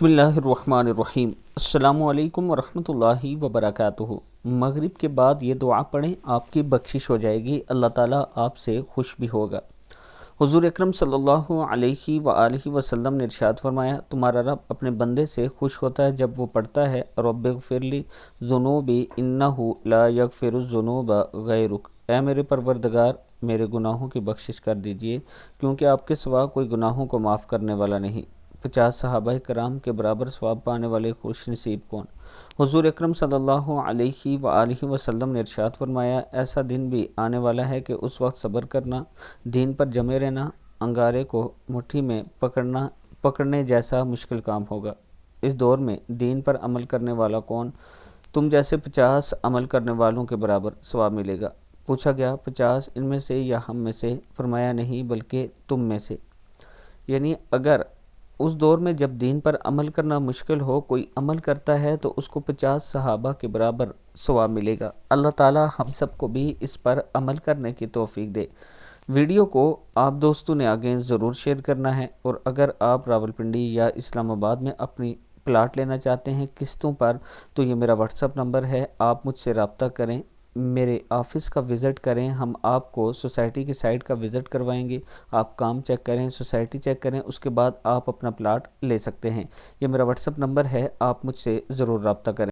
बिस्मिल्लाहिर्रहमानिर्रहीम। अस्सलामु अलैकुम वरहमतुल्लाहि वबरकातुहू। मगरिब के बाद ये दुआ पढ़ें, आपकी बख्शिश हो जाएगी, अल्लाह ताला आपसे खुश भी होगा। हुज़ूर अकरम सल्लल्लाहु अलैहि वआलिहि वसल्लम ने इरशाद फरमाया, तुम्हारा रब अपने बंदे से खुश होता है जब वो पढ़ता है, रब्बिग़फ़िरली ज़ुनूबी इन्नहु ला यग़फ़िरुज़्ज़ुनूबा ग़ैरुक। ऐ मेरे परवरदिगार, मेरे गुनाहों की बख्शिश कर दीजिए, क्योंकि आपके सिवा कोई गुनाहों को माफ़ करने वाला नहीं। 50 सहाबा कराम के बराबर सवाब पाने वाले खुश नसीब कौन। हुज़ूर अकरम सल्लल्लाहु अलैहि वआलिहि वसल्लम ने इरशाद फरमाया, ऐसा दिन भी आने वाला है कि उस वक्त सब्र करना, दीन पर जमे रहना, अंगारे को मुट्ठी में पकड़ने जैसा मुश्किल काम होगा। इस दौर में दीन पर अमल करने वाला कौन। तुम जैसे 50 अमल करने वालों के बराबर सवाब मिलेगा। पूछा गया, 50 इनमें से या हम में से। फरमाया, नहीं बल्कि तुम में से। यानी अगर उस दौर में जब दीन पर अमल करना मुश्किल हो, कोई अमल करता है तो उसको 50 सहाबा के बराबर सवाब मिलेगा। अल्लाह ताला हम सबको भी इस पर अमल करने की तौफीक दे। वीडियो को आप दोस्तों ने आगे ज़रूर शेयर करना है। और अगर आप रावलपिंडी या इस्लामाबाद में अपनी प्लाट लेना चाहते हैं किस्तों पर, तो ये मेरा व्हाट्सअप नंबर है, आप मुझसे रब्ता करें, मेरे ऑफ़िस का विज़िट करें। हम आपको सोसाइटी की साइट का विज़िट करवाएंगे, आप काम चेक करें, सोसाइटी चेक करें, उसके बाद आप अपना प्लाट ले सकते हैं। ये मेरा व्हाट्सअप नंबर है, आप मुझसे ज़रूर रब्ता करें।